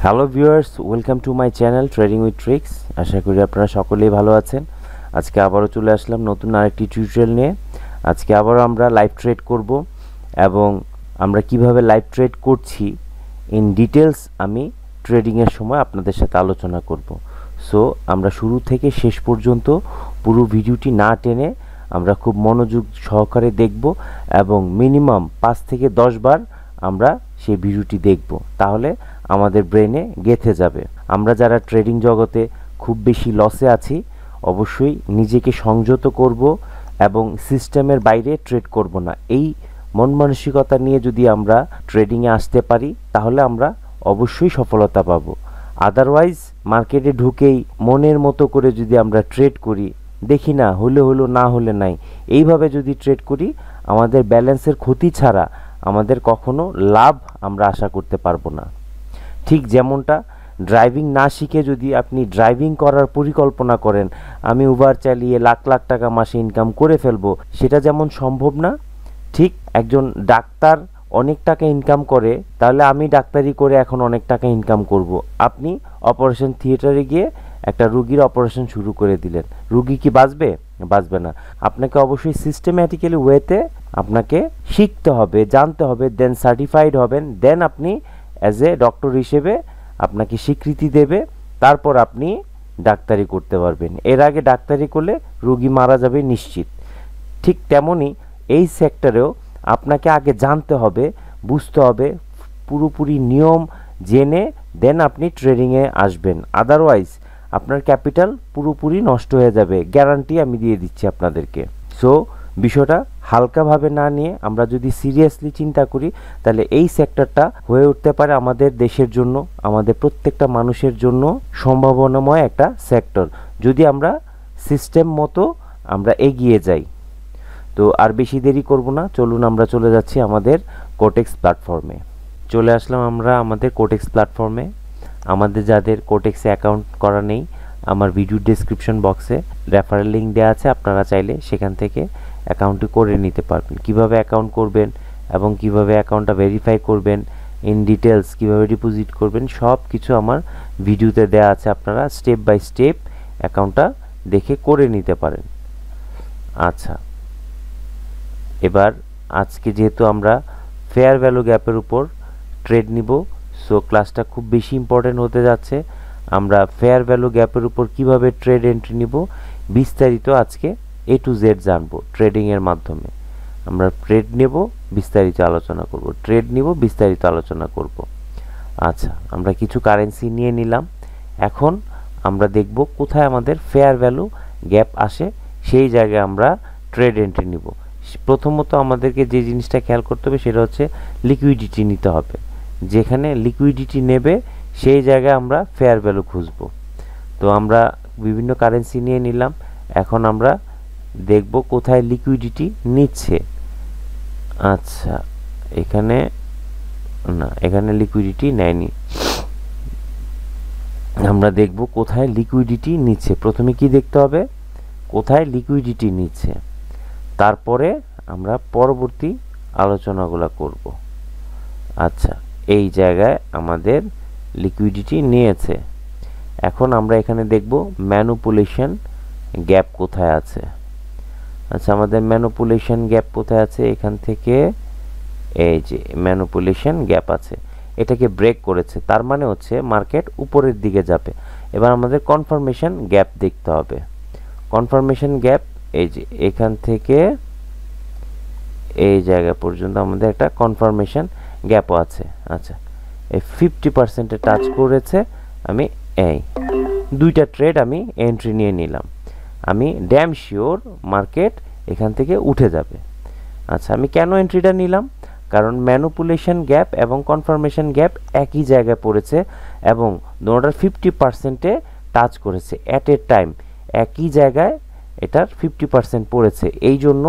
Hello viewers, welcome to my channel trading with tricks. আশা করি আপনারা সকলেই ভালো আছেন। আজকে আবারও চলে আসলাম নতুন আরেকটি টিউটোরিয়াল নিয়ে। আজকে আবারও আমরা লাইভ ট্রেড করব এবং আমরা কিভাবে লাইভ ট্রেড করছি ইন ডিটেলস আমি ট্রেডিংয়ের সময় আপনাদের সাথে আলোচনা করব। সো আমরা শুরু থেকে শেষ পর্যন্ত পুরো ভিডিওটি না টেনে আমরা খুব মনোযোগ সহকারে দেখব এবং মিনিমাম 5 থেকে 10 বার আমরা সেই ভিডিওটি দেখব, তাহলে আমাদের ব্রেনে গেঁথে যাবে। আমরা যারা ট্রেডিং জগতে খুব বেশি লসে আছি অবশ্যই নিজেকে সংযত করব এবং সিস্টেমের বাইরে ট্রেড করব না। এই মন মানসিকতা নিয়ে যদি আমরা ট্রেডিংয়ে আসতে পারি তাহলে আমরা অবশ্যই সফলতা পাবো। আদারওয়াইজ মার্কেটে ঢুকেই মনের মতো করে যদি আমরা ট্রেড করি, দেখি না হলে হলো না হলে নাই, এইভাবে যদি ট্রেড করি আমাদের ব্যালেন্সের ক্ষতি ছাড়া আমাদের কখনো লাভ আমরা আশা করতে পারবো না। ঠিক যেমনটা ড্রাইভিং না শিখে যদি আপনি ড্রাইভিং করার পরিকল্পনা করেন, আমি উবার চালিয়ে লাখ লাখ টাকা মাসে ইনকাম করে ফেলবো, সেটা যেমন সম্ভব না, ঠিক একজন ডাক্তার অনেক টাকা ইনকাম করে, তাহলে আমি ডাক্তারি করে এখন অনেক টাকা ইনকাম করব। আপনি অপারেশন থিয়েটারে গিয়ে একটা রুগীর অপারেশন শুরু করে দিলেন, রুগী কি বাঁচবে? বাঁচবে না। আপনাকে অবশ্যই সিস্টেম্যাটিক্যালি ওয়েতে আপনাকে শিখতে হবে, জানতে হবে, দেন সার্টিফাইড হবেন, দেন আপনি অ্যাজ এ ডক্টর হিসেবে আপনাকে স্বীকৃতি দেবে, তারপর আপনি ডাক্তারি করতে পারবেন। এর আগে ডাক্তারি করলে রোগী মারা যাবে নিশ্চিত। ঠিক তেমনই এই সেক্টরেও আপনাকে আগে জানতে হবে, বুঝতে হবে, পুরোপুরি নিয়ম জেনে দেন আপনি ট্রেডিংয়ে আসবেন। আদারওয়াইজ আপনার ক্যাপিটাল পুরোপুরি নষ্ট হয়ে যাবে, গ্যারান্টি আমি দিয়ে দিচ্ছি আপনাদেরকে। সো বিষয়টা হালকাভাবে না নিয়ে আমরা যদি সিরিয়াসলি চিন্তা করি তাহলে এই সেক্টরটা হয়ে উঠতে পারে আমাদের দেশের জন্য, আমাদের প্রত্যেকটা মানুষের জন্য সম্ভাবনাময় একটা সেক্টর, যদি আমরা সিস্টেম মতো আমরা এগিয়ে যাই। তো আর বেশি দেরি করব না, চলুন আমরা চলে যাচ্ছি আমাদের কোটেক্স প্ল্যাটফর্মে। চলে আসলাম আমরা আমাদের কোটেক্স প্ল্যাটফর্মে। আমাদের যাদের কোটেক্সে অ্যাকাউন্ট করা নেই, আমার ভিডিও ডেসক্রিপশন বক্সে রেফারেল লিঙ্ক দেওয়া আছে, আপনারা চাইলে সেখান থেকে অ্যাকাউন্টটি করে নিতে পারবেন। কিভাবে অ্যাকাউন্ট করবেন এবং কিভাবে অ্যাকাউন্টটা ভেরিফাই করবেন, ইন ডিটেলস কিভাবে ডিপোজিট করবেন, সব কিছু আমার ভিডিওতে দেওয়া আছে, আপনারা স্টেপ বাই স্টেপ অ্যাকাউন্টটা দেখে করে নিতে পারেন। আচ্ছা, এবার আজকে যেহেতু আমরা ফেয়ার ভ্যালু গ্যাপের উপর ট্রেড নিব, সো ক্লাসটা খুব বেশি ইম্পর্টেন্ট হতে যাচ্ছে। আমরা ফেয়ার ভ্যালু গ্যাপের উপর কিভাবে ট্রেড এন্ট্রি নিব বিস্তারিত আজকে A to Z জানবো। ট্রেডিংয়ের মাধ্যমে আমরা ট্রেড নেব, বিস্তারিত আলোচনা করব, ট্রেড নিব, বিস্তারিত আলোচনা করব। আচ্ছা, আমরা কিছু কারেন্সি নিয়ে নিলাম। এখন আমরা দেখব কোথায় আমাদের ফেয়ার ভ্যালু গ্যাপ আসে, সেই জায়গায় আমরা ট্রেড এন্ট্রি নিব। প্রথমত আমাদেরকে যে জিনিসটা খেয়াল করতে হবে সেটা হচ্ছে লিকুইডিটি নিতে হবে। যেখানে লিকুইডিটি নেবে সেই জায়গায় আমরা ফেয়ার ভ্যালু খুঁজব। তো আমরা বিভিন্ন কারেন্সি নিয়ে নিলাম, এখন আমরা দেখব কোথায় লিকুইডিটি নিচ্ছে। আচ্ছা, এখানে না, এখানে লিকুইডিটি নেয়নি। আমরা দেখব কোথায় লিকুইডিটি নিচ্ছে। প্রথমে কি দেখতে হবে? কোথায় লিকুইডিটি নিচ্ছে, তারপরে আমরা পরবর্তী আলোচনাগুলো করব। আচ্ছা, এই জায়গায় আমাদের লিকুইডিটি নিয়েছে। এখন আমরা এখানে দেখব ম্যানিপুলেশন গ্যাপ কোথায় আছে। আচ্ছা, আমাদের ম্যানিপুলেশন গ্যাপ কোথায় আছে? এখান থেকে এই যে ম্যানিপুলেশন গ্যাপ আছে, এটাকে ব্রেক করেছে, তার মানে হচ্ছে মার্কেট উপরের দিকে যাবে। এবার আমাদের কনফার্মেশন গ্যাপ দেখতে হবে। কনফার্মেশন গ্যাপ এই যে এখান থেকে এই জায়গা পর্যন্ত আমাদের একটা কনফার্মেশন গ্যাপও আছে। আচ্ছা, এই 50% টাচ করেছে। আমি এই দুইটা ট্রেড আমি এন্ট্রি নিয়ে নিলাম, আমি ড্যাম শিওর মার্কেট এখান থেকে উঠে যাবে। আচ্ছা, আমি কেন এন্ট্রিটা নিলাম? কারণ ম্যানিপুলেশন গ্যাপ এবং কনফার্মেশন গ্যাপ একই জায়গায় পড়েছে এবং দুটোটার 50%-এ টাচ করেছে অ্যাট এ টাইম, একই জায়গায় এটার 50% পড়েছে, এই জন্য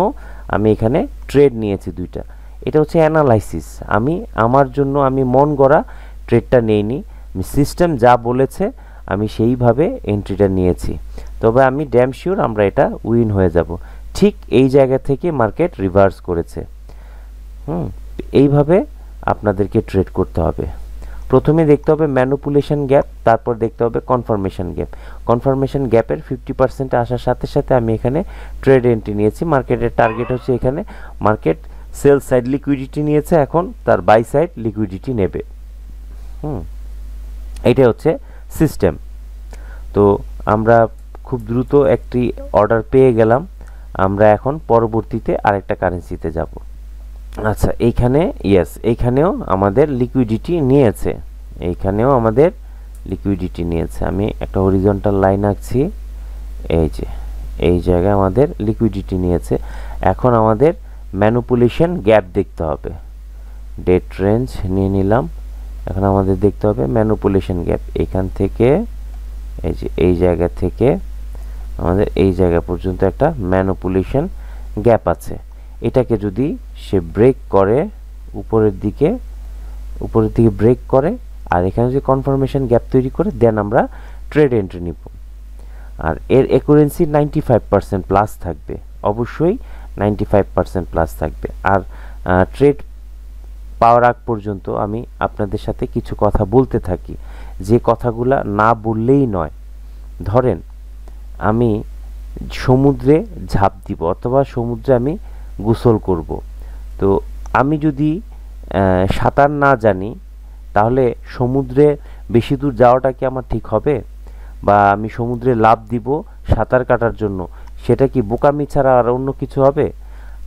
আমি এখানে ট্রেড নিয়েছি দুইটা। এটা হচ্ছে অ্যানালাইসিস, আমি আমার জন্য আমি মন গড়া ট্রেডটা নেইনি, আমি সিস্টেম যা বলেছে আমি সেইভাবে এন্ট্রিটা নিয়েছি। তবে আমি ড্যাম শিওর আমরা এটা উইন হয়ে যাব। ঠিক এই জায়গা থেকে মার্কেট রিভার্স করেছে। এইভাবে আপনাদেরকে ট্রেড করতে হবে। প্রথমে দেখতে হবে ম্যানিপুলেশন গ্যাপ, তারপর দেখতে হবে কনফার্মেশন গ্যাপ। কনফার্মেশন গ্যাপের 50% আসার সাথে সাথে আমি এখানে ট্রেড এন্ট্রি নিয়েছি। মার্কেটের টার্গেট হচ্ছে এখানে মার্কেট সেল সাইড লিকুইডিটি নিয়েছে, এখন তার বাই সাইড লিকুইডিটি নেবে। এটা হচ্ছে সিস্টেম। তো আমরা খুব দ্রুত একটি অর্ডার পেয়ে গেলাম। আমরা এখন পরবর্তীতে আরেকটা কারেন্সিতে যাব। আচ্ছা, এইখানে এইখানেও আমাদের লিকুইডিটি নিয়েছে, এইখানেও আমাদের লিকুইডিটি নিয়েছে। আমি একটা হরিজন্টাল লাইন আঁকছি, এই যে এই জায়গায় আমাদের লিকুইডিটি নিয়েছে। এখন আমাদের ম্যানিপুলেশন গ্যাপ দেখতে হবে। ডেট রেঞ্জ নিয়ে নিলাম। এখন আমাদের দেখতে হবে ম্যানিপুলেশন গ্যাপ। এখান থেকে এই যে এই জায়গা থেকে আমাদের এই জায়গা পর্যন্ত একটা ম্যানিপুলেশন গ্যাপ আছে। এটাকে যদি সে ব্রেক করে উপরের দিকে ব্রেক করে, আর এখানে যদি কনফার্মেশন গ্যাপ তৈরি করে, দেন আমরা ট্রেড এন্ট্রি নিব। আর এর অ্যাকুরেন্সি 95% প্লাস থাকবে, অবশ্যই 95% প্লাস থাকবে। আর ট্রেড পাওয়ার আগ পর্যন্ত আমি আপনাদের সাথে কিছু কথা বলতে থাকি, যে কথাগুলা না বললেই নয়। ধরেন আমি সমুদ্রে ঝাঁপ দিব অথবা সমুদ্রে আমি গোসল করব, তো আমি যদি সাঁতার না জানি তাহলে সমুদ্রে বেশি দূর যাওয়াটা কি আমার ঠিক হবে? বা আমি সমুদ্রে লাফ দিব সাঁতার কাটার জন্য, সেটা কি বোকামি ছাড়া আর অন্য কিছু হবে?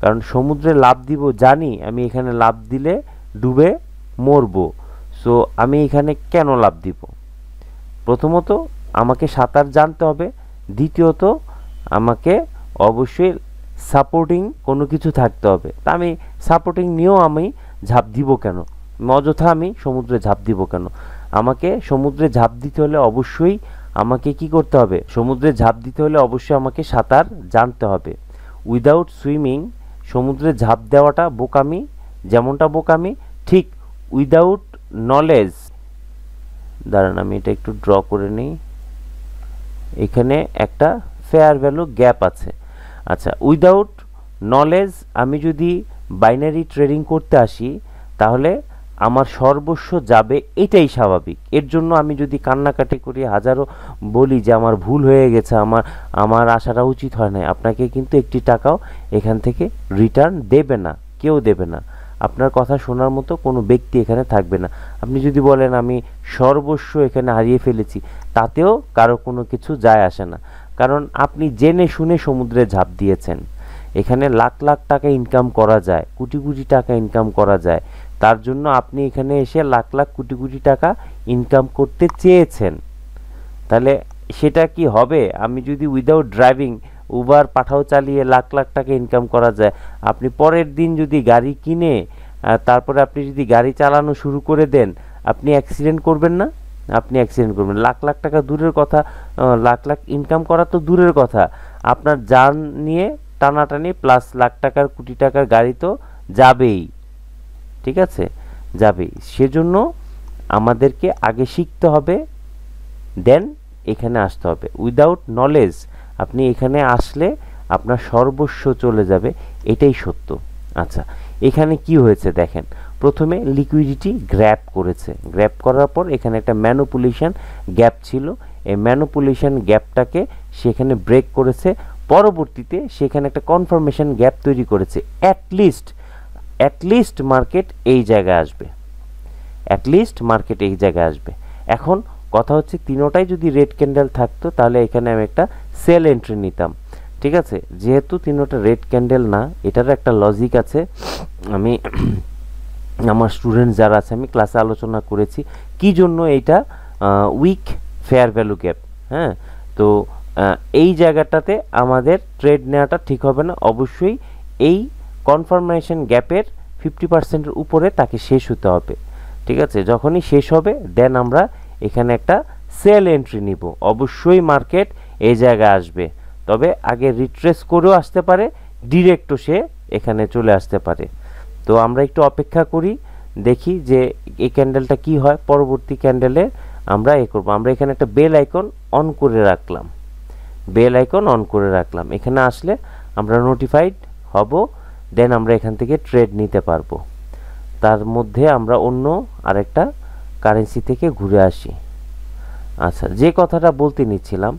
কারণ সমুদ্রে লাফ দিব জানি আমি এখানে লাফ দিলে ডুবে মরবো, সো আমি এখানে কেন লাফ দিব? প্রথমত আমাকে সাঁতার জানতে হবে, দ্বিতীয়ত আমাকে অবশ্যই সাপোর্টিং কোনো কিছু থাকতে হবে। তা আমি সাপোর্টিং নিয়েও আমি ঝাঁপ দিব কেন? অযথা আমি সমুদ্রে ঝাঁপ দিব কেন? আমাকে সমুদ্রে ঝাঁপ দিতে হলে অবশ্যই আমাকে কি করতে হবে? সমুদ্রে ঝাঁপ দিতে হলে অবশ্যই আমাকে সাঁতার জানতে হবে। উইদাউট সুইমিং সমুদ্রে ঝাঁপ দেওয়াটা বোকামি, যেমনটা বোকামি ঠিক উইদাউট নলেজ, দাঁড়ান আমি এটা একটু ড্র করে নিই। এখানে একটা ফেয়ার ভ্যালু গ্যাপ আছে। আচ্ছা, উইদাউট নলেজ আমি যদি বাইনারি ট্রেডিং করতে আসি তাহলে আমার সর্বস্ব যাবে, এটাই স্বাভাবিক। এর জন্য আমি যদি কান্নাকাটি করি, হাজারো বলি যে আমার ভুল হয়ে গেছে, আমার আসাটা উচিত হয় না, আপনাকে কিন্তু একটি টাকাও এখান থেকে রিটার্ন দেবে না, কেউ দেবে না। আপনার কথা শোনার মতো কোনো ব্যক্তি এখানে থাকবে না। আপনি যদি বলেন আমি সর্বস্ব এখানে হারিয়ে ফেলেছি, তাতেও কারো কোনো কিছু যায় আসে না, কারণ আপনি জেনে শুনে সমুদ্রে ঝাঁপ দিয়েছেন। এখানে লাখ লাখ টাকা ইনকাম করা যায়, কোটি কোটি টাকা ইনকাম করা যায়, তার জন্য আপনি এখানে এসে লাখ লাখ কোটি কোটি টাকা ইনকাম করতে চেয়েছেন। তাহলে সেটা কি হবে? আমি যদি উইদাউট ড্রাইভিং উবার পাঠাও চালিয়ে লাখ লাখ টাকা ইনকাম করা যায়, আপনি পরের দিন যদি গাড়ি কিনে তারপরে আপনি যদি গাড়ি চালানো শুরু করে দেন, আপনি অ্যাক্সিডেন্ট করবেন না? আপনি অ্যাক্সিডেন্ট করবেন। লাখ লাখ টাকা দূরের কথা, লাখ লাখ ইনকাম করা তো দূরের কথা, আপনার যান নিয়ে টানাটানি প্লাস লাখ টাকার কোটি টাকার গাড়ি তো যাবেই, ঠিক আছে, যাবেই। সেজন্য আমাদেরকে আগে শিখতে হবে, দেন এখানে আসতে হবে। উইদাউট নলেজ আপনি এখানে আসলে আপনার সর্বস্ব চলে যাবে, এটাই সত্য। আচ্ছা, এখানে কি হয়েছে দেখেন, প্রথমে লিকুইডিটি গ্র্যাব করেছে, গ্র্যাব করার পর এখানে একটা ম্যানিপুলেশন গ্যাপ ছিল, এই ম্যানিপুলেশন গ্যাপটাকে সেখানে ব্রেক করেছে, পরবর্তীতে সেখানে একটা কনফার্মেশন গ্যাপ তৈরি করেছে। অ্যাটলিস্ট মার্কেট এই জায়গায় আসবে, অ্যাটলিস্ট মার্কেট এই জায়গায় আসবে। এখন কথা হচ্ছে তিনোটাই যদি রেড ক্যান্ডেল থাকতো তাহলে এখানে আমি একটা সেল এন্ট্রি নিতাম, ঠিক আছে। যেহেতু তিনোটা রেড ক্যান্ডেল না, এটারও একটা লজিক আছে, আমি আমার স্টুডেন্ট যারা আছে আমি ক্লাসে আলোচনা করেছি কি জন্য এইটা উইক ফেয়ার ভ্যালু গ্যাপ। হ্যাঁ, তো এই জায়গাটাতে আমাদের ট্রেড নেওয়াটা ঠিক হবে না, অবশ্যই এই কনফার্মেশন গ্যাপের 50%-এর উপরে তাকে শেষ হতে হবে, ঠিক আছে। যখনই শেষ হবে দেন আমরা এখানে একটা সেল এন্ট্রি নিব, অবশ্যই মার্কেট এই জায়গায় আসবে, তবে আগে রিট্রেস করেও আসতে পারে, ডিরেক্টও সে এখানে চলে আসতে পারে। তো আমরা একটু অপেক্ষা করি, দেখি যে এই ক্যান্ডেলটা কি হয়। পরবর্তী ক্যান্ডেলে আমরা করব, আমরা এখানে একটা বেল আইকন অন করে রাখলাম, বেল আইকন অন করে রাখলাম, এখানে আসলে আমরা নোটিফাইড হব, দেন আমরা এখান থেকে ট্রেড নিতে পারবো। তার মধ্যে আমরা অন্য আরেকটা কারেন্সি থেকে ঘুরে আসি। আচ্ছা, যে কথাটা বলতে নিচ্ছিলাম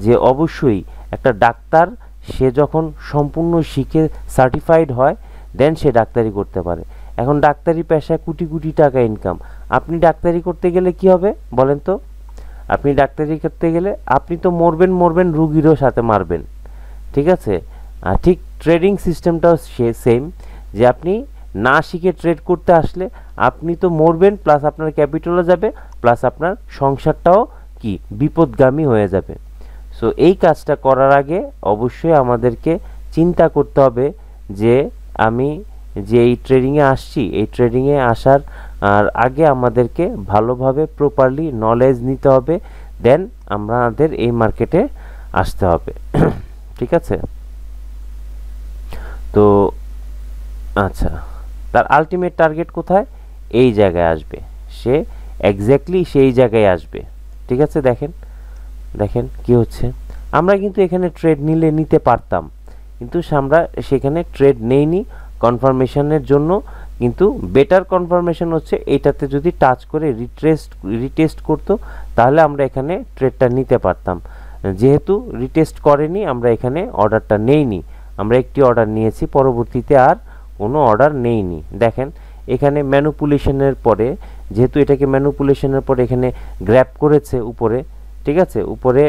যে অবশ্যই একটা ডাক্তার সে যখন সম্পূর্ণ শিখে সার্টিফাইড হয় দেন সে ডাক্তারি করতে পারে। এখন ডাক্তারি পেশায় কোটি কোটি টাকা ইনকাম। আপনি ডাক্তারি করতে গেলে কি হবে বলেন তো? আপনি ডাক্তারি করতে গেলে আপনি তো মরবেন, রুগীরও সাথে মারবেন, ঠিক আছে? আর ঠিক ট্রেডিং সিস্টেমটাও সেম, যে আপনি না শিখে ট্রেড করতে আসলে আপনি তো মরবেন, প্লাস আপনার ক্যাপিটালও যাবে, প্লাস আপনার সংসারটাও কি বিপদগামী হয়ে যাবে। সো এই কাজটা করার আগে অবশ্যই আমাদেরকে চিন্তা করতে হবে যে আমি যে এই ট্রেডিংয়ে আসছি, এই ট্রেডিংয়ে আসার আগে আমাদেরকে ভালোভাবে প্রপারলি নলেজ নিতে হবে, দেন আমাদের এই মার্কেটে আসতে হবে। ঠিক আছে? তো আচ্ছা, তার আলটিমেট টার্গেট কোথায়? এই জায়গায় আসবে, সে এক্স্যাক্টলি সেই জায়গায় আসবে। ঠিক আছে? দেখেন কি হচ্ছে। আমরা কিন্তু এখানে ট্রেড নিতে পারতাম, কিন্তু আমরা সেখানে ট্রেড নেইনি কনফার্মেশনের জন্য। কিন্তু বেটার কনফার্মেশন হচ্ছে এটাতে যদি টাচ করে রিটেস্ট করতো তাহলে আমরা এখানে ট্রেডটা নিতে পারতাম। যেহেতু রিটেস্ট করেনি আমরা এখানে অর্ডারটা নেইনি, আমরা একটি অর্ডার নিয়েছি, পরবর্তীতে আর কোনো অর্ডার নেইনি। দেখেন এখানে ম্যানুপুলেশনের পরে, যেহেতু এটাকে ম্যানুপুলেশনের পরে এখানে গ্র্যাব করেছে উপরে, ঠিক আছে, উপরে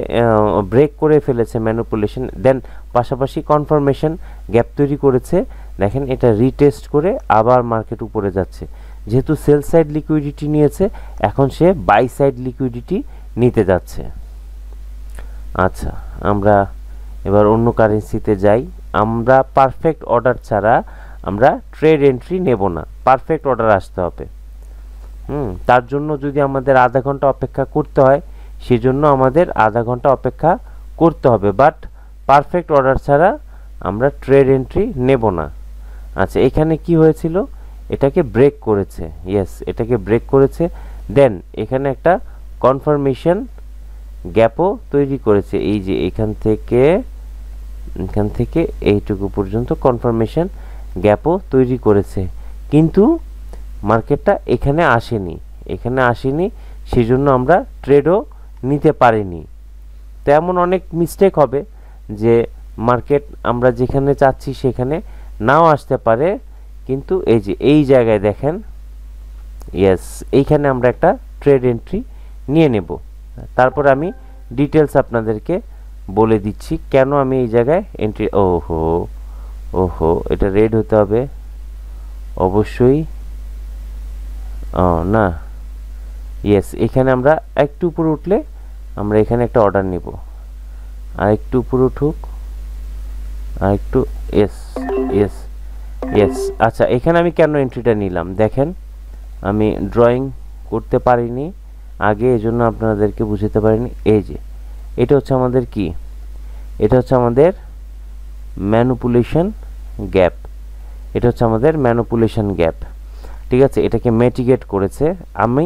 ব্রেক করে ফেলেছে ম্যানুপুলেশন, দেন পাশাপাশি কনফার্মেশন গ্যাপ তৈরি করেছে। দেখেন এটা রিটেস্ট করে আবার মার্কেট উপরে যাচ্ছে। যেহেতু সেল সাইড লিকুইডিটি নিয়েছে, এখন সে বাই সাইড লিকুইডিটি নিতে যাচ্ছে। আচ্ছা, আমরা এবার অন্য কারেন্সিতে যাই। আমরা পারফেক্ট অর্ডার ছাড়া আমরা ট্রেড এন্ট্রি নেব না, পারফেক্ট অর্ডার আসতে হবে। তার জন্য যদি আমাদের আধা ঘন্টা অপেক্ষা করতে হয়, সেজন্য আমাদের আধা ঘন্টা অপেক্ষা করতে হবে, বাট পারফেক্ট অর্ডার ছাড়া আমরা ট্রেড এন্ট্রি নেব না। আচ্ছা, এখানে কি হয়েছিল? এটাকে ব্রেক করেছে, ইয়েস, এটাকে ব্রেক করেছে, দেন এখানে একটা কনফার্মেশন গ্যাপও তৈরি করেছে। এই যে এখান থেকে এইটুকু পর্যন্ত কনফার্মেশন গ্যাপও তৈরি করেছে, কিন্তু মার্কেটটা এখানে আসেনি, সেজন্য আমরা ট্রেডও নিতে পারিনি। তো এমন অনেক মিস্টেক হবে যে মার্কেট আমরা যেখানে চাচ্ছি সেখানে নাও আসতে পারে, কিন্তু এই যে এই জায়গায় দেখেন, ইয়েস, এইখানে আমরা একটা ট্রেড এন্ট্রি নিয়ে নেব। তারপর আমি ডিটেলস আপনাদেরকে বলে দিচ্ছি কেন আমি এই জায়গায় এন্ট্রি। ওহো, এটা রেড হতে হবে অবশ্যই। না, ইয়েস, এখানে আমরা একটু উপরে উঠলে আমরা এখানে একটা অর্ডার নিব, আর একটু উপরে উঠুক, আর একটু, ইয়েস। আচ্ছা, এখানে আমি কেন এন্ট্রিটা নিলাম দেখেন, আমি ড্রয়িং করতে পারিনি আগে, এজন্য আপনাদেরকে বুঝাতে পারিনি। এই যে এটা হচ্ছে আমাদের কি, এটা হচ্ছে আমাদের ম্যানুপুলেশন গ্যাপ, ঠিক আছে? এটাকে মিটিগেট করেছে। আমি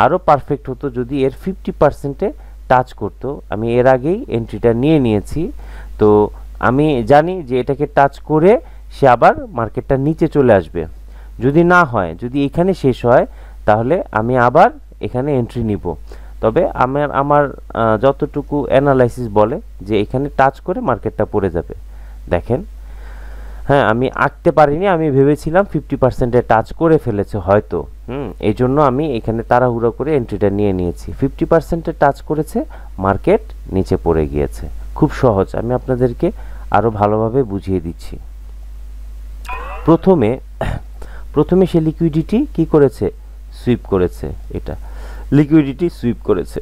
আরও পারফেক্ট হতো যদি এর 50%-এ টাচ করতো। আমি এর আগেই এন্ট্রিটা নিয়েছি, তো আমি জানি যে এটাকে টাচ করে সে আবার মার্কেটটা নিচে চলে আসবে। যদি না হয়, যদি এখানে শেষ হয়, তাহলে আমি আবার এখানে এন্ট্রি নিব। তবে আমার যতটুকু অ্যানালাইসিস বলে যে এখানে টাচ করে মার্কেটটা পড়ে যাবে। দেখেন, হ্যাঁ, আমি আঁকতে পারিনি, আমি ভেবেছিলাম 50%-এ টাচ করে ফেলেছে হয়তো, এই জন্য আমি এখানে তাড়াহুড়ো করে এন্ট্রিটা নিয়েছি। 50%-এ টাচ করেছে, মার্কেট নিচে পড়ে গিয়েছে। খুব সহজ, আমি আপনাদেরকে আরও ভালোভাবে বুঝিয়ে দিচ্ছি। প্রথমে সে লিকুইডিটি কি করেছে? সুইপ করেছে, এটা লিকুইডিটি সুইপ করেছে।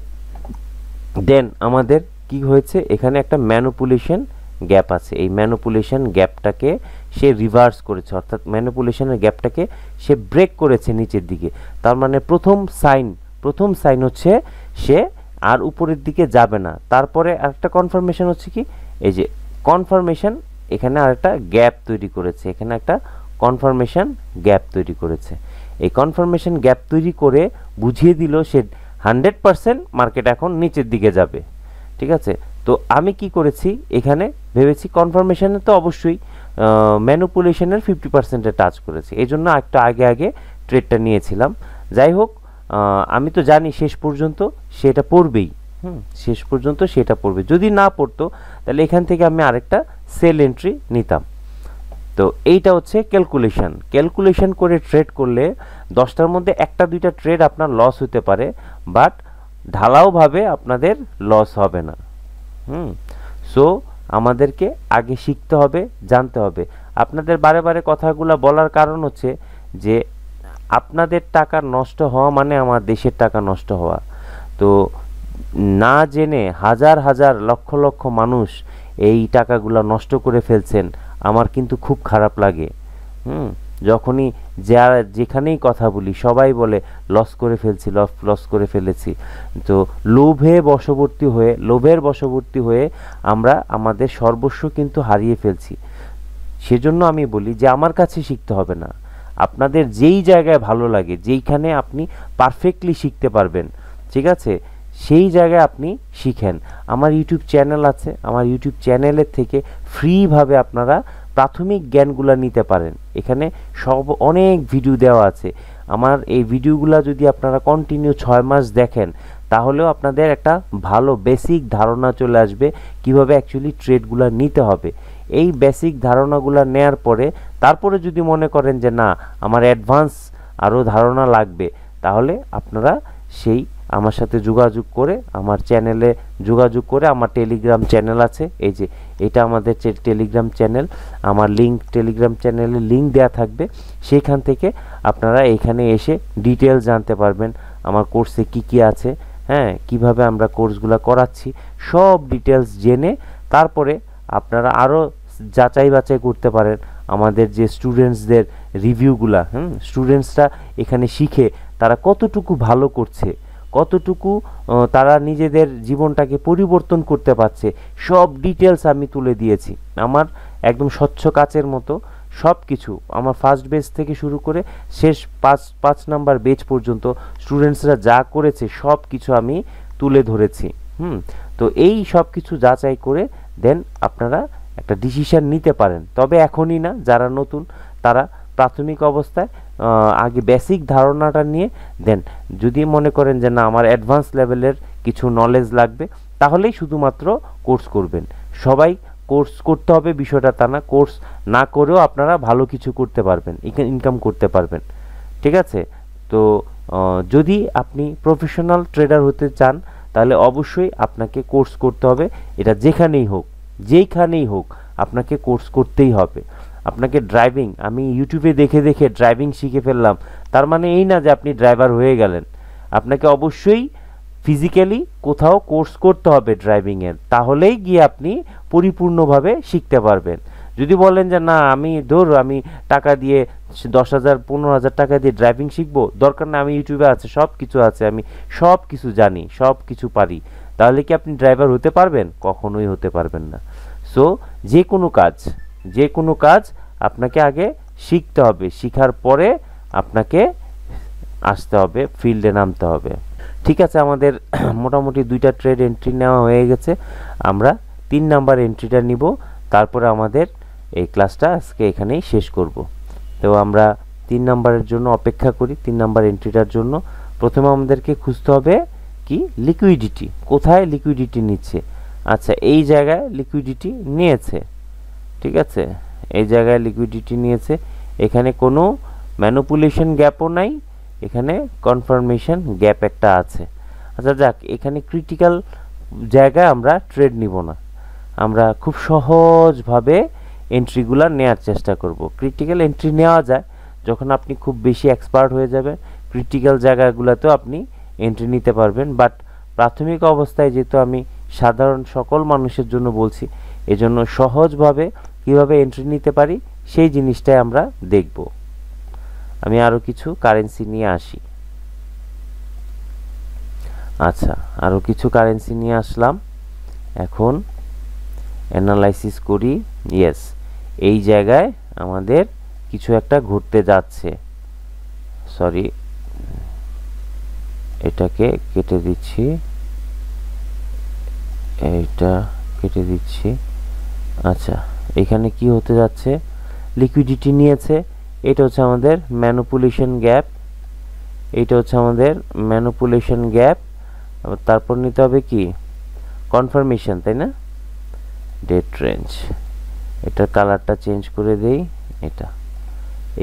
দেন আমাদের কি হয়েছে? এখানে একটা ম্যানুপুলেশন গ্যাপ আছে, এই ম্যানুপুলেশন গ্যাপটাকে সে রিভার্স করেছে, অর্থাৎ ম্যানুপুলেশনের গ্যাপটাকে সে ব্রেক করেছে নিচের দিকে। তার মানে প্রথম সাইন হচ্ছে সে আর উপরের দিকে যাবে না। তারপরে আরেকটা কনফার্মেশন হচ্ছে কি, এই যে কনফার্মেশন, এখানে আরেকটা গ্যাপ তৈরি করেছে, এখানে একটা কনফার্মেশন গ্যাপ তৈরি করেছে। এই কনফার্মেশন গ্যাপ তৈরি করে বুঝিয়ে দিল সে 100% মার্কেট এখন নিচের দিকে যাবে। ঠিক আছে? তো আমি কি করেছি, এখানে ভেবেছি কনফার্মেশনে তো অবশ্যই ম্যানুপুলেশনের 50%-এ টাচ করেছি, এই জন্য একটা আগে ট্রেডটা নিয়েছিলাম। যাই হোক, আমি তো জানি শেষ পর্যন্ত সেটা পড়বেই। শেষ পর্যন্ত সেটা পড়বে। যদি না পড়তো তাহলে এখান থেকে আমি আরেকটা সেল এন্ট্রি নিতাম। তো এইটা হচ্ছে ক্যালকুলেশন করে ট্রেড করলে 10টার মধ্যে 1-2টা ট্রেড আপনার লস হতে পারে, বাট ঢালাওভাবে আপনাদের লস হবে না। সো আমাদেরকে আগে শিখতে হবে, জানতে হবে। আপনাদের বারে বারে কথাগুলো বলার কারণ হচ্ছে যে আপনাদের টাকা নষ্ট হওয়া মানে আমার দেশের টাকা নষ্ট হওয়া। তো না জেনে হাজার হাজার লক্ষ লক্ষ মানুষ এই টাকাগুলো নষ্ট করে ফেলছেন, আমার কিন্তু খুব খারাপ লাগে। যখনই যেখানেই কথা বলি সবাই বলে লস করে ফেলছি, লস করে ফেলেছি। তো লোভের বশবর্তী হয়ে আমরা আমাদের সর্বস্ব কিন্তু হারিয়ে ফেলছি। সেজন্য আমি বলি যে আমার কাছে শিখতে হবে না, আপনাদের যেই জায়গায় ভালো লাগে, যেইখানে আপনি পারফেক্টলি শিখতে পারবেন, ঠিক আছে, সেই জায়গায় আপনি শিখেন। আমার ইউটিউব চ্যানেল আছে, আমার ইউটিউব চ্যানেলের থেকে ফ্রিভাবে আপনারা প্রাথমিক জ্ঞানগুলো নিতে পারেন। এখানে অনেক ভিডিও দেওয়া আছে। আমার এই ভিডিওগুলো যদি আপনারা কন্টিনিউ 6 মাস দেখেন তাহলেও আপনাদের একটা ভালো বেসিক ধারণা চলে আসবে কিভাবে অ্যাকচুয়ালি ট্রেডগুলো নিতে হবে। এই বেসিক ধারণাগুলো নেয়ার পরে তারপরে যদি মনে করেন যে না আমার অ্যাডভান্স আরও ধারণা লাগবে, তাহলে আপনারা সেই আমার সাথে যোগাযোগ করে আমার চ্যানেলে যোগাযোগ করে, আমার টেলিগ্রাম চ্যানেল আছে, এই যে এটা আমাদের টেলিগ্রাম চ্যানেল, আমার টেলিগ্রাম চ্যানেলে লিঙ্ক দেওয়া থাকবে। সেখান থেকে আপনারা এখানে এসে ডিটেলস জানতে পারবেন আমার কোর্সে কি কি আছে, কিভাবে আমরা কোর্সগুলো করাচ্ছি, সব ডিটেলস জেনে তারপরে আপনারা আরও যাচাই বাছাই করতে পারেন আমাদের যে স্টুডেন্টসদের রিভিউগুলা। স্টুডেন্টসরা এখানে শিখে তারা কতটুকু ভালো করছে, কতটুকু তারা নিজেদের জীবনটাকে পরিবর্তন করতে পারছে, সব ডিটেলস আমি তুলে দিয়েছি। আমার একদম স্বচ্ছ কাচের মতো সব কিছু, আমার ফার্স্ট বেচ থেকে শুরু করে শেষ 5 নাম্বার বেচ পর্যন্ত স্টুডেন্টসরা যা করেছে সব কিছু আমি তুলে ধরেছি। তো এই সব কিছু যাচাই করে দেন আপনারা একটা ডিসিশন নিতে পারেন। তবে এখনই না, যারা নতুন তারা প্রাথমিক অবস্থায় আগে বেসিক ধারণাটা নিয়ে দেন। যদি মনে করেন যে না আমার অ্যাডভান্স লেভেলের কিছু নলেজ লাগবে, তাহলেই শুধুমাত্র কোর্স করবেন। সবাই কোর্স করতে হবে বিষয়টা তা না, কোর্স না করেও আপনারা ভালো কিছু করতে পারবেন, ইনকাম করতে পারবেন, ঠিক আছে। তো যদি আপনি প্রফেশনাল ট্রেডার হতে চান তাহলে অবশ্যই আপনাকে কোর্স করতে হবে। এটা যেখানেই হোক আপনাকে কোর্স করতেই হবে। আপনাকে ড্রাইভিং, আমি ইউটিউবে দেখে দেখে ড্রাইভিং শিখে ফেললাম তার মানে এই না যে আপনি ড্রাইভার হয়ে গেলেন। আপনাকে অবশ্যই ফিজিক্যালি কোথাও কোর্স করতে হবে ড্রাইভিংয়ের, তাহলেই গিয়ে আপনি পরিপূর্ণভাবে শিখতে পারবেন। যদি বলেন যে না আমি টাকা দিয়ে 10,000 15,000 টাকা দিয়ে ড্রাইভিং শিখবো, দরকার না, আমি ইউটিউবে আছে, সব কিছু আছে, আমি সব কিছু জানি, সব কিছু পারি, তাহলে কি আপনি ড্রাইভার হতে পারবেন? কখনোই হতে পারবেন না। সো যে কোনো কাজ আপনাকে আগে শিখতে হবে, শিখার পরে আপনাকে আসতে হবে, ফিল্ডে নামতে হবে। ঠিক আছে, আমাদের মোটামুটি 2টা ট্রেড এন্ট্রি নেওয়া হয়ে গেছে। আমরা 3 নাম্বার এন্ট্রিটা নিব, তারপরে আমাদের এই ক্লাসটা আজকে এখানেই শেষ করব। তো আমরা 3 নাম্বারের জন্য অপেক্ষা করি। 3 নাম্বার এন্ট্রিটার জন্য প্রথমে আমাদেরকে খুঁজতে হবে কি লিকুইডিটি, কোথায় লিকুইডিটি নিচ্ছে। আচ্ছা, এই জায়গায় লিকুইডিটি নিয়েছে, ঠিক আছে, এই জায়গায় লিকুইডিটি নিয়েছে। এখানে কোনো ম্যানিপুলেশন গ্যাপও নাই, এখানে কনফার্মেশন গ্যাপ একটা আছে। আচ্ছা যাক, এখানে ক্রিটিক্যাল জায়গায় আমরা ট্রেড নিব না, আমরা খুব সহজভাবে এন্ট্রিগুলো নেওয়ার চেষ্টা করব। ক্রিটিক্যাল এন্ট্রি নেওয়া যায় যখন আপনি খুব বেশি এক্সপার্ট হয়ে যাবেন, ক্রিটিক্যাল জায়গাগুলোতেও আপনি এন্ট্রি নিতে পারবেন। বাট প্রাথমিক অবস্থায় যেহেতু আমি সাধারণ সকল মানুষের জন্য বলছি, এজন্য সহজভাবে কিভাবে এন্ট্রি নিতে পারি সেই জিনিসটাই আমরা দেখব। আমি আরও কিছু কারেন্সি নিয়ে আসি। আচ্ছা, আরও কিছু কারেন্সি নিয়ে আসলাম, এখন অ্যানালাইসিস করি। ইয়েস, এই জায়গায় আমাদের কিছু একটা ঘুরতে যাচ্ছে। সরি, এটাকে কেটে দিচ্ছি, এইটা কেটে দিচ্ছি। আচ্ছা, এখানে কি হতে যাচ্ছে, লিকুইডিটি নিয়েছে, এটা হচ্ছে আমাদের ম্যানিপুলেশন গ্যাপ, এইটা হচ্ছে আমাদের ম্যানিপুলেশন গ্যাপ, তারপর নিতে হবে কি কনফার্মেশন, তাই না? ডেট রেঞ্জ, এটার কালারটা চেঞ্জ করে দেই, এটা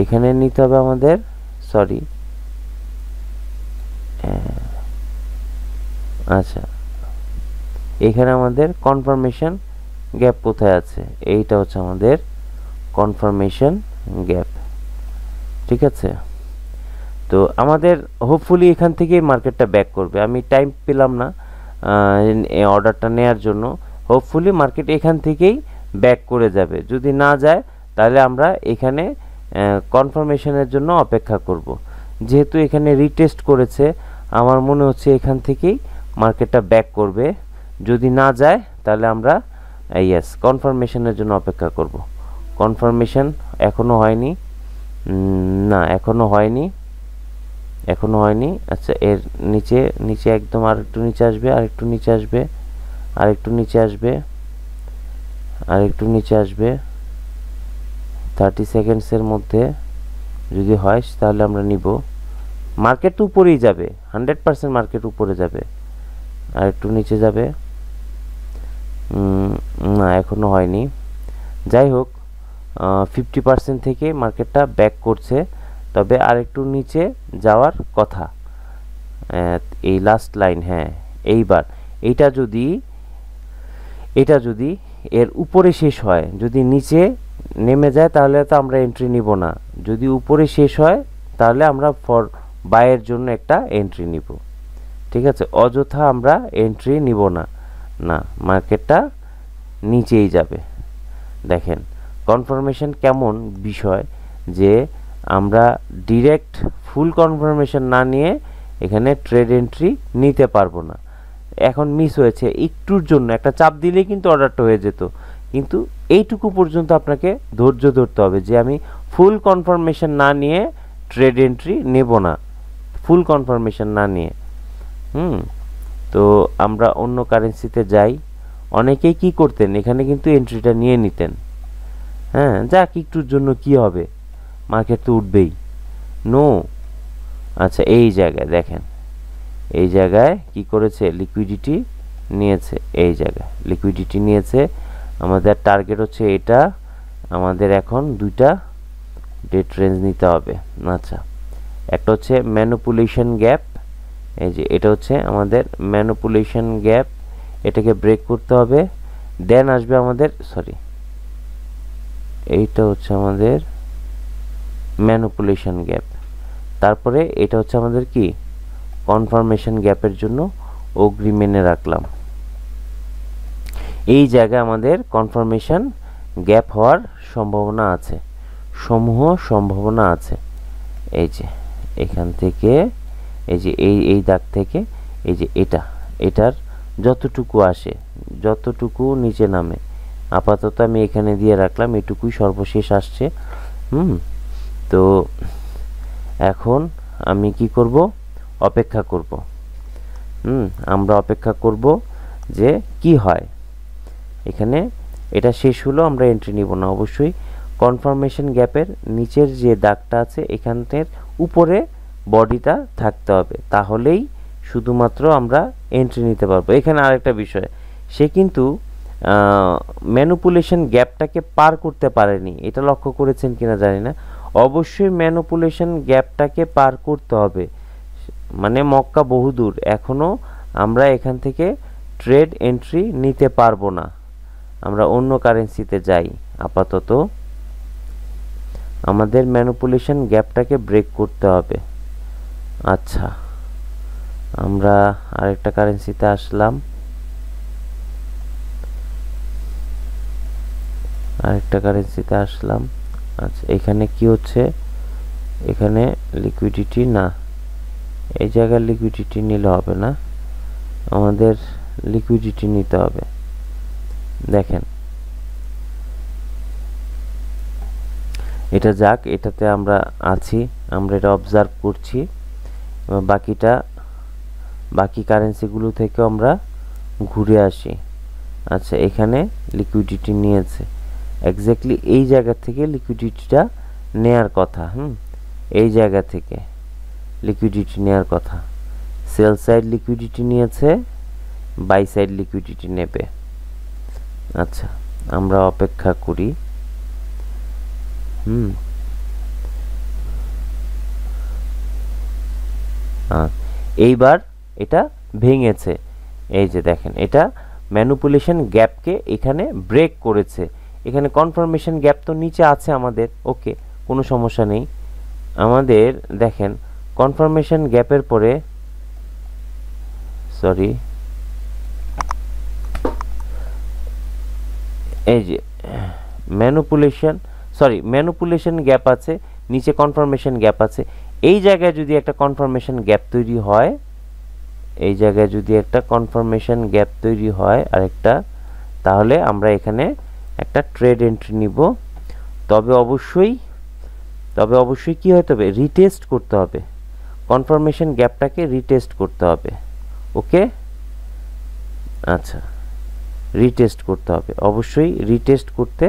এখানে নিতে হবে আমাদের, সরি আচ্ছা এখানে আমাদের কনফার্মেশন গ্যাপ কোথায় আছে, এইটা হচ্ছে আমাদের কনফার্মেশন গ্যাপ, ঠিক আছে? তো আমাদের হোপফুলি এখান থেকেই মার্কেটটা ব্যাক করবে। আমি টাইম পেলাম না এই অর্ডারটা নেওয়ার জন্য, হোপফুলি মার্কেট এখান থেকেই ব্যাক করে যাবে। যদি না যায় তাহলে আমরা এখানে কনফার্মেশনের জন্য অপেক্ষা করব। যেহেতু এখানে রিটেস্ট করেছে, আমার মনে হচ্ছে এখান থেকেই মার্কেটটা ব্যাক করবে। যদি না যায় তাহলে আমরা ইয়েস কনফার্মেশনের জন্য অপেক্ষা করব। কনফার্মেশন এখনো হয়নি, না এখনো হয়নি, এখনো হয়নি। আচ্ছা এর নিচে নিচে একদম আরেকটু নিচে আসবে, আরেকটু নিচে আসবে, আরেকটু নিচে আসবে, আরেকটু নিচে আসবে। 30 সেকেন্ডসের মধ্যে যদি হয় তাহলে আমরা নিব। মার্কেট উপরেই যাবে, 100% মার্কেট উপরে যাবে। আরেকটু নিচে যাবে, না এখনো হয়নি। যাই হোক 50% থেকে মার্কেটটা ব্যাক করছে, তবে আরেকটু নিচে যাওয়ার কথা। এই লাস্ট লাইন, হ্যাঁ এইবার এটা যদি এর উপরে শেষ হয়, যদি নিচে নেমে যায় তাহলে তো আমরা এন্ট্রি নিব না। যদি উপরে শেষ হয় তাহলে আমরা ফর বাইয়ের জন্য একটা এন্ট্রি নিব, ঠিক আছে? অযথা আমরা এন্ট্রি নিব না, না মার্কেটটা নিচেই যাবে। দেখেন কনফার্মেশন কেমন বিষয়, যে আমরা ডিরেক্ট ফুল কনফার্মেশন না নিয়ে এখানে ট্রেড এন্ট্রি নিতে পারবো না। এখন মিস হয়েছে, একটুর জন্য একটা চাপ দিলেই কিন্তু অর্ডারটা হয়ে যেত, কিন্তু এইটুকু পর্যন্ত আপনাকে ধৈর্য ধরতে হবে যে আমি ফুল কনফার্মেশন না নিয়ে ট্রেড এন্ট্রি নেব না, ফুল কনফার্মেশন না নিয়ে। তো আমরা অন্য কারেন্সিতে যাই। অনেকেই কি করতেন, এখানে কিন্তু এন্ট্রিটা নিয়ে নিতেন, হ্যাঁ যাক একটুর জন্য কি হবে, মার্কেট তো উঠবেই। নো, আচ্ছা এই জায়গায় দেখেন, এই জায়গায় কি করেছে, লিকুইডিটি নিয়েছে, এই জায়গায় লিকুইডিটি নিয়েছে। আমাদের টার্গেট হচ্ছে এটা, আমাদের এখন দুইটা ডেট রেঞ্জ নিতে হবে। আচ্ছা একটা হচ্ছে ম্যানিপুলেশন গ্যাপ, এই যে এটা হচ্ছে আমাদের ম্যানিপুলেশন গ্যাপ, এটাকে ব্রেক করতে হবে। দেন আসবে আমাদের, সরি এইটা হচ্ছে আমাদের ম্যানিপুলেশন গ্যাপ, তারপরে এটা হচ্ছে আমাদের কি কনফার্মেশন গ্যাপের জন্য অগ্রিম এনে রাখলাম। এই জায়গায় আমাদের কনফার্মেশন গ্যাপ হওয়ার সম্ভাবনা আছে, সমূহ সম্ভাবনা আছে। এই যে এখান থেকে, এই যে এই দাগ থেকে, এই যে এটার যতটুকু আসে, যতটুকু নিচে নামে, আপাতত আমি এখানে দিয়ে রাখলাম, এটুকুই সর্বশেষ আসছে। তো এখন আমি কি করব, অপেক্ষা করব। আমরা অপেক্ষা করব যে কি হয়। এখানে এটা শেষ হলো, আমরা এন্ট্রি নিব না, অবশ্যই কনফার্মেশন গ্যাপের নিচের যে দাগটা আছে এখানের উপরে বডিটা থাকতে হবে, তাহলেই শুধুমাত্র আমরা এন্ট্রি নিতে পারবো। এখানে আরেকটা বিষয়, সে কিন্তু ম্যানিপুলেশন গ্যাপটাকে পার করতে পারেনি, এটা লক্ষ্য করেছেন কিনা জানি না। অবশ্যই ম্যানিপুলেশন গ্যাপটাকে পার করতে হবে, মানে মক্কা বহুদূর, এখনো আমরা এখান থেকে ট্রেড এন্ট্রি নিতে পারবো না। আমরা অন্য কারেন্সিতে যাই, আপাতত আমাদের ম্যানিপুলেশন গ্যাপটাকে ব্রেক করতে হবে। আচ্ছা আমরা আরেকটা কারেন্সিতে আসলাম, আচ্ছা এখানে কি হচ্ছে, এখানে লিকুইডিটি না, এই জায়গার লিকুইডিটি নিলে হবে না, আমাদের লিকুইডিটি নিতে হবে। দেখেন এটা যাক, এটাতে আমরা আছি, আমরা এটা অবজার্ভ করছি, বাকি কারেন্সিগুলো থেকে আমরা ঘুরে আসি। আচ্ছা এখানে লিকুইডিটি নিয়েছে, এক্স্যাক্টলি এই জায়গা থেকে লিকুইডিটিটা নেয়ার কথা, এই জায়গা থেকে লিকুইডিটি নেওয়ার কথা, সেল সাইড লিকুইডিটি নিয়েছে, বাই সাইড লিকুইডিটি নেবে। আচ্ছা, আমরা অপেক্ষা করি। এইবার এটা ভেঙেছে, এই যে দেখেন এটা ম্যানিপুলেশন গ্যাপকে এখানে ব্রেক করেছে। এখানে কনফার্মেশন গ্যাপ তো নিচে আছে আমাদের, ওকে, কোনো সমস্যা নেই। আমাদের দেখেন কনফার্মেশন গ্যাপের পরে, সরি, এই যে ম্যানিপুলেশন গ্যাপ আছে, নিচে কনফার্মেশন গ্যাপ আছে। এই জায়গায় যদি একটা কনফার্মেশন গ্যাপ তৈরি হয়, এই জায়গায় যদি একটা কনফার্মেশন গ্যাপ তৈরি হয় আরেকটা, তাহলে আমরা এখানে একটা ট্রেড এন্ট্রি নিব। তবে অবশ্যই কি হতে হবে, রিটেস্ট করতে হবে, কনফার্মেশন গ্যাপটাকে রিটেস্ট করতে হবে। ওকে, আচ্ছা, রিটেস্ট করতে হবে, অবশ্যই রিটেস্ট করতে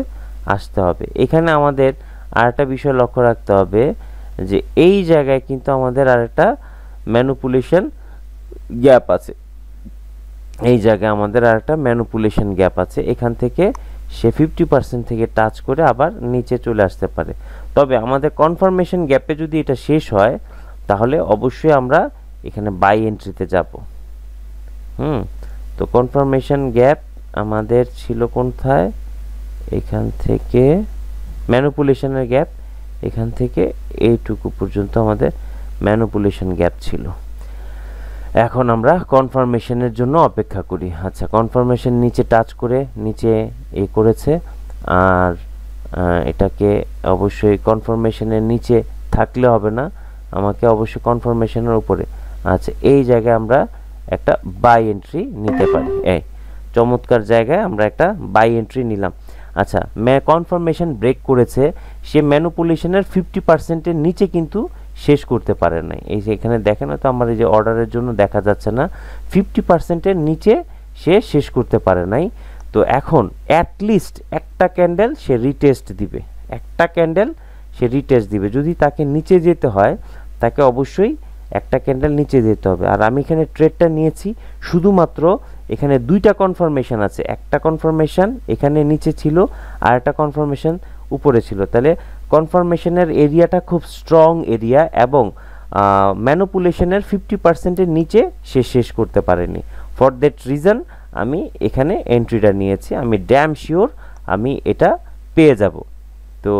আসতে হবে। এখানে আমাদের আরেকটা বিষয় লক্ষ্য রাখতে হবে যে এই জায়গায় কিন্তু আমাদের আরেকটা ম্যানিপুলেশন গ্যাপ আছে, এই জায়গায় আমাদের আরেকটা ম্যানিপুলেশন গ্যাপ আছে। এখান থেকে সে 50% থেকে টাচ করে আবার নিচে চলে আসতে পারে। তবে আমাদের কনফার্মেশন গ্যাপে যদি এটা শেষ হয়, তাহলে অবশ্যই আমরা এখানে বাই এন্ট্রিতে যাব। তো কনফার্মেশন গ্যাপ আমাদের ছিল কোথায়, এখান থেকে ম্যানিপুলেশনের গ্যাপ, এখান থেকে এইটুকু পর্যন্ত আমাদের ম্যানিপুলেশন গ্যাপ ছিল। এখন আমরা কনফার্মেশনের জন্য অপেক্ষা করি। আচ্ছা, কনফার্মেশন নিচে টাচ করে নিচে করেছে, আর এটাকে অবশ্যই কনফার্মেশনের নিচে থাকলে হবে না, আমাকে অবশ্যই কনফার্মেশনের উপরে। আচ্ছা, এই জায়গায় আমরা একটা বাই এন্ট্রি নিতে পারি। এই চমৎকার জায়গায় আমরা একটা বাই এন্ট্রি নিলাম। আচ্ছা, কনফার্মেশন ব্রেক করেছে, সে ম্যানিপুলেশনের 50%-এর নিচে কিন্তু শেষ করতে পারে নাই। এই যে এখানে দেখেন, তো আমার এই যে অর্ডারের জন্য দেখা যাচ্ছে না, 50%-এর নিচে সে শেষ করতে পারে নাই। তো এখন অ্যাটলিস্ট একটা ক্যান্ডেল সে রিটেস্ট দিবে, একটা ক্যান্ডেল সে রিটেস্ট দিবে। যদি তাকে নিচে যেতে হয়, তাকে অবশ্যই একটা ক্যান্ডেল নিচে যেতে হবে। আর আমি এখানে ট্রেডটা নিয়েছি শুধুমাত্র, এখানে দুইটা কনফার্মেশন আছে, একটা কনফার্মেশন এখানে নিচে ছিল আর একটা কনফার্মেশন উপরে ছিল। তাহলে কনফার্মেশনের এরিয়াটা খুব স্ট্রং এরিয়া, এবং ম্যানিপুলেশনের 50%-এর নিচে সে শেষ করতে পারেনি। ফর দ্যাট রিজন আমি এখানে এন্ট্রিটা নিয়েছি, আমি ড্যাম শিওর আমি এটা পেয়ে যাব। তো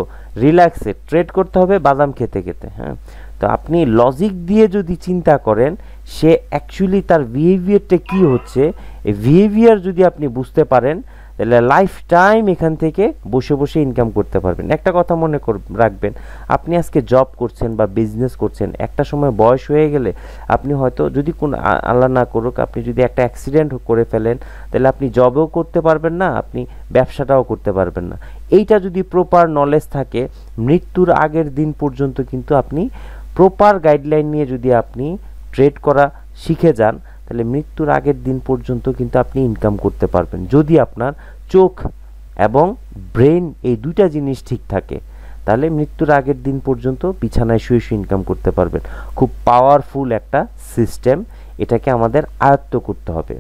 রিল্যাক্সে ট্রেড করতে হবে, বাদাম খেতে খেতে। হ্যাঁ, তো আপনি লজিক দিয়ে যদি চিন্তা করেন সে অ্যাকচুয়ালি তার বিহেভিয়ারটা কি হচ্ছে, এই বিহেভিয়ার যদি আপনি বুঝতে পারেন, তাহলে লাইফ টাইম এখান থেকে বসে বসে ইনকাম করতে পারবেন। একটা কথা মনে রাখবেন, আপনি আজকে জব করছেন বা বিজনেস করছেন, একটা সময় বয়স হয়ে গেলে আপনি হয়তো, যদি কোনো আল্লাহ না করুক, আপনি যদি একটা অ্যাক্সিডেন্ট করে ফেলেন, তাহলে আপনি জবও করতে পারবেন না, আপনি ব্যবসাটাও করতে পারবেন না। এইটা যদি প্রপার নলেজ থাকে, মৃত্যুর আগের দিন পর্যন্ত কিন্তু আপনি প্রপার গাইডলাইন নিয়ে যদি আপনি ট্রেড করা শিখে যান, তাহলে মৃত্যুর আগের দিন পর্যন্ত কিন্তু আপনি ইনকাম করতে পারবেন, যদি আপনার চোখ এবং ব্রেন এই দুইটা জিনিস ঠিক থাকে। তাহলে মৃত্যুর আগের দিন পর্যন্ত বিছানায় শুয়ে শুয়ে ইনকাম করতে পারবেন। খুব পাওয়ারফুল একটা সিস্টেম, এটাকে আমাদের আয়ত্ত করতে হবে।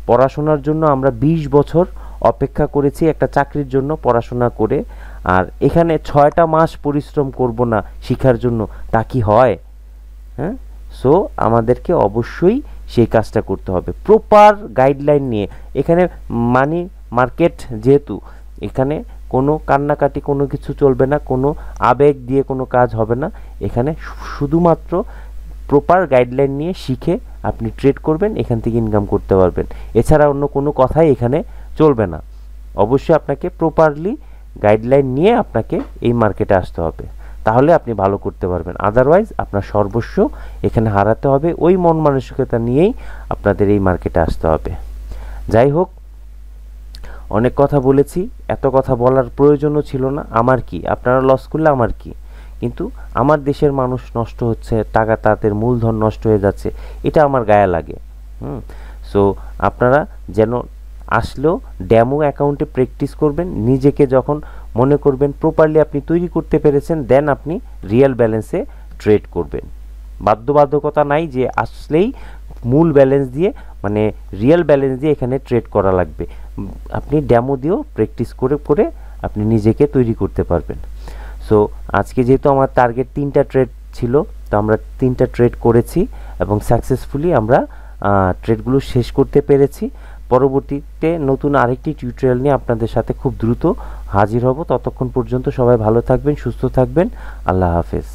পড়াশোনার জন্য আমরা 20 বছর অপেক্ষা করেছি একটা চাকরির জন্য পড়াশোনা করে, আর এখানে 6টা মাস পরিশ্রম করব না শিখার জন্য, তা কি হয়? হ্যাঁ, সো আমাদেরকে অবশ্যই সেই কাজটা করতে হবে প্রপার গাইডলাইন নিয়ে। এখানে মানি মার্কেট যেহেতু, এখানে কোনো কান্নাকাটি কোনো কিছু চলবে না, কোনো আবেগ দিয়ে কোনো কাজ হবে না। এখানে শুধুমাত্র প্রপার গাইডলাইন নিয়ে শিখে আপনি ট্রেড করবেন, এখান থেকে ইনকাম করতে পারবেন। এছাড়া অন্য কোনো কথাই এখানে চলবে না। অবশ্যই আপনাকে প্রপারলি গাইডলাইন নিয়ে আপনাকে এই মার্কেটে আসতে হবে, তাহলে আপনি ভালো করতে পারবেন। আদারওয়াইজ আপনার সর্বস্ব এখানে হারাতে হবে। ওই মন মানসিকতা নিয়েই আপনাদের এই মার্কেটে আসতে হবে। যাই হোক, অনেক কথা বলেছি, এত কথা বলার প্রয়োজনও ছিল না। আমার কি, আপনারা লস করলে আমার কি, কিন্তু আমার দেশের মানুষ নষ্ট হচ্ছে, টাকা তাদের মূলধন নষ্ট হয়ে যাচ্ছে, এটা আমার গায়ে লাগে। সো আপনারা যেন আসলেও ড্যামো অ্যাকাউন্টে প্র্যাকটিস করবেন, নিজেকে যখন মনে করবেন প্রপারলি আপনি তৈরি করতে পেরেছেন, দেন আপনি রিয়েল ব্যালেন্সে ট্রেড করবেন। বাধ্যবাধকতা নাই যে আসলেই মূল ব্যালেন্স দিয়ে মানে রিয়েল ব্যালেন্স দিয়ে এখানে ট্রেড করা লাগবে। আপনি ডেমো দিয়েও প্র্যাকটিস করে করে আপনি নিজেকে তৈরি করতে পারবেন। সো আজকে যেহেতু আমার টার্গেট 3টা ট্রেড ছিল, তো আমরা 3টা ট্রেড করেছি এবং সাকসেসফুলি আমরা ট্রেডগুলো শেষ করতে পেরেছি। পরবর্তীতে নতুন আরেকটি টিউটোরিয়াল নিয়ে আপনাদের সাথে খুব দ্রুত হাজির হব। ততক্ষণ পর্যন্ত সবাই ভালো থাকবেন, সুস্থ থাকবেন। আল্লাহ হাফেজ।